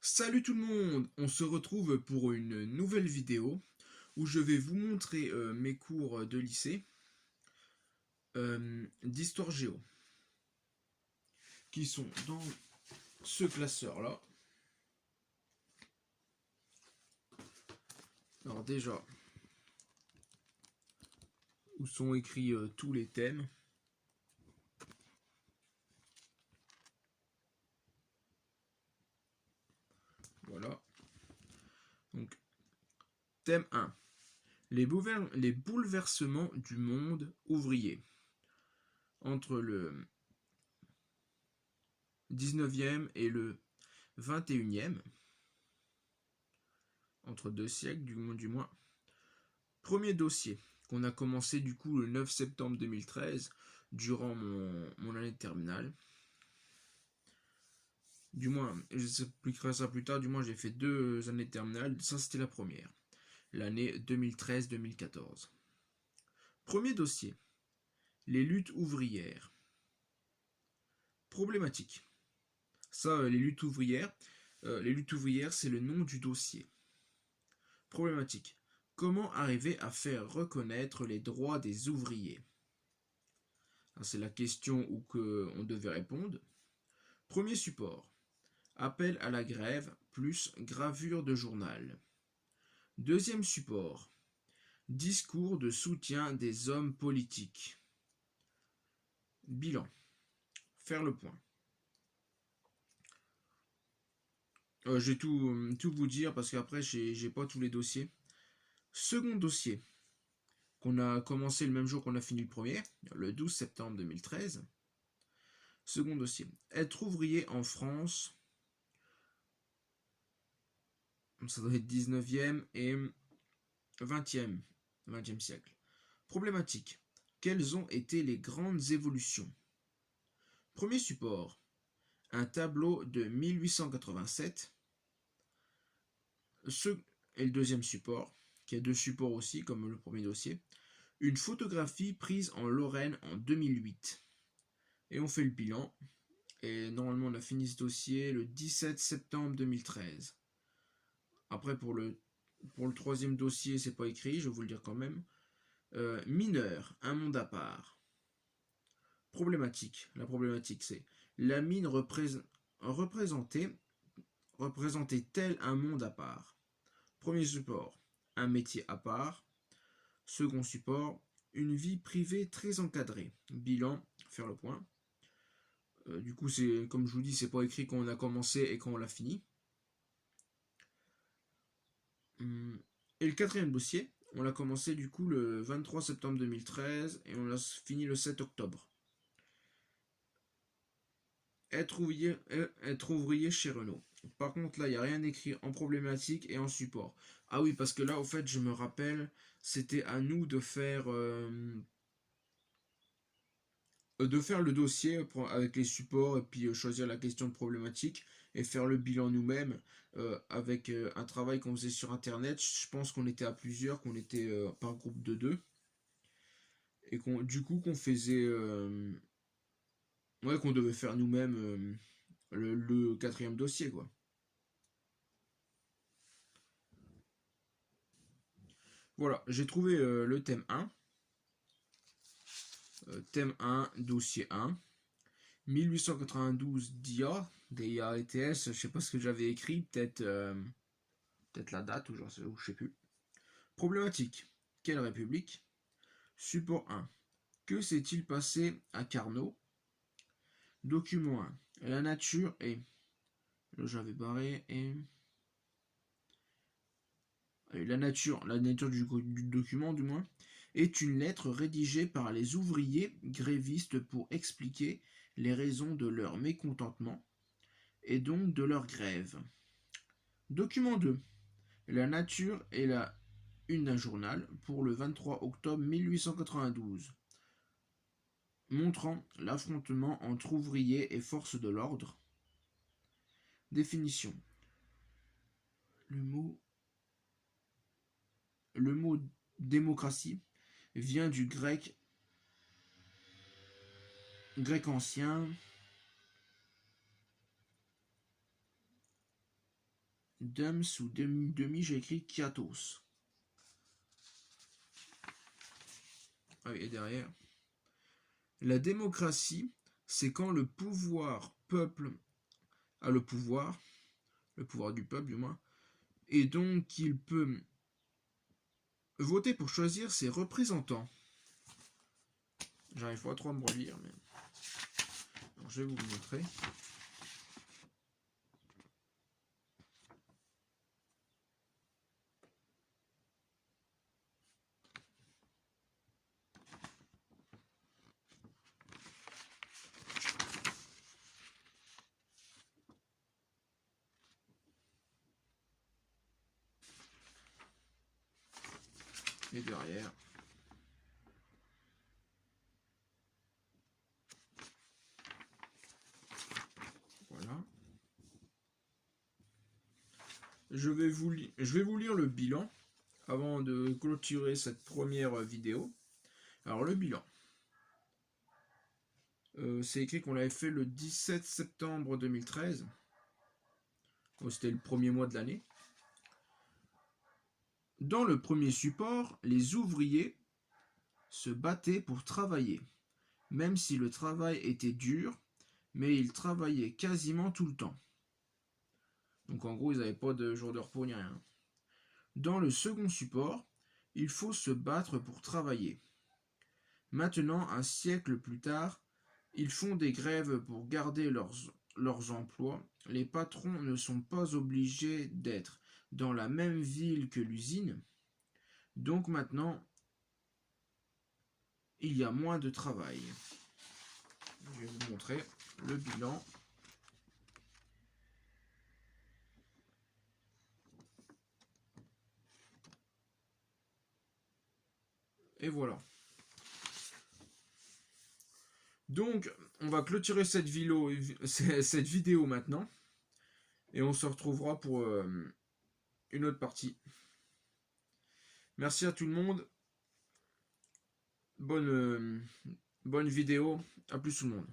Salut tout le monde, on se retrouve pour une nouvelle vidéo où je vais vous montrer mes cours de lycée d'histoire géo qui sont dans ce classeur là. Alors déjà, où sont écrits tous les thèmes. Voilà. Donc thème 1. Les bouleversements du monde ouvrier entre le 19e et le 21e, entre deux siècles du moins. Premier dossier qu'on a commencé du coup le 9 septembre 2013 durant mon année de terminale. Du moins, je vous expliquerai ça plus tard, du moins j'ai fait 2 années de terminale, ça c'était la première, l'année 2013-2014. Premier dossier, les luttes ouvrières. Problématique. Ça, les luttes ouvrières, c'est le nom du dossier. Problématique. Comment arriver à faire reconnaître les droits des ouvriers? C'est la question où on devait répondre. Premier support. Appel à la grève plus gravure de journal. Deuxième support. Discours de soutien des hommes politiques. Bilan. Faire le point. Je vais tout vous dire parce qu'après j'ai pas tous les dossiers. Second dossier qu'on a commencé le même jour qu'on a fini le premier, le 12 septembre 2013. Second dossier. Être ouvrier en France. Ça doit être 19e et 20e siècle. Problématique. Quelles ont été les grandes évolutions? Premier support. Un tableau de 1887. Et le deuxième support, qui a deux supports aussi, comme le premier dossier. Une photographie prise en Lorraine en 2008. Et on fait le bilan. Et normalement, on a fini ce dossier le 17 septembre 2013. Après, pour le troisième dossier, c'est pas écrit, je vais vous le dire quand même. Mineur, un monde à part. Problématique. La problématique, c'est la mine représentait-elle un monde à part? Premier support, un métier à part. Second support, une vie privée très encadrée. Bilan, faire le point. Du coup, c'est comme je vous dis, c'est pas écrit quand on a commencé et quand on l'a fini. Et le quatrième dossier, on l'a commencé du coup le 23 septembre 2013 et on l'a fini le 7 octobre. Être ouvrier chez Renault. Par contre, là, il n'y a rien écrit en problématique et en support. Ah oui, parce que là, au fait, je me rappelle, c'était à nous de faire le dossier avec les supports et puis choisir la question de problématique et faire le bilan nous-mêmes avec un travail qu'on faisait sur internet. Je pense qu'on était à plusieurs, qu'on était par groupe de deux et qu'on faisait ouais, qu'on devait faire nous-mêmes le quatrième dossier quoi. Voilà, j'ai trouvé le thème 1. Thème 1, dossier 1. 1892 DIA-ETS, je sais pas ce que j'avais écrit, peut-être la date ou je sais plus. Problématique. Quelle république? Support 1. Que s'est-il passé à Carnot? Document 1. La nature est. Là j'avais barré et. La nature du document du moins, est une lettre rédigée par les ouvriers grévistes pour expliquer les raisons de leur mécontentement et donc de leur grève. Document 2. La nature est la une d'un journal pour le 23 octobre 1892, montrant l'affrontement entre ouvriers et forces de l'ordre. Définition. Le mot, le mot démocratie vient du grec grec ancien Dums ou demi, j'ai écrit Kiatos. Ah oui, et derrière. La démocratie, c'est quand le peuple a le pouvoir du peuple du moins, et donc il peut voter pour choisir ses représentants. J'arrive pas trop à me relire, mais alors, je vais vous le montrer. Et derrière. Voilà. Je vais vous lire le bilan avant de clôturer cette première vidéo. Alors le bilan. C'est écrit qu'on l'avait fait le 17 septembre 2013. C'était le premier mois de l'année. Dans le premier support, les ouvriers se battaient pour travailler, même si le travail était dur, mais ils travaillaient quasiment tout le temps. Donc en gros, ils n'avaient pas de jour de repos ni rien. Dans le second support, il faut se battre pour travailler. Maintenant, un siècle plus tard, ils font des grèves pour garder leurs emplois. Les patrons ne sont pas obligés d'être dans la même ville que l'usine. Donc maintenant, il y a moins de travail. Je vais vous montrer le bilan. Et voilà. Donc, on va clôturer cette vidéo maintenant. Et on se retrouvera pour une autre partie. Merci à tout le monde. Bonne vidéo. À plus tout le monde.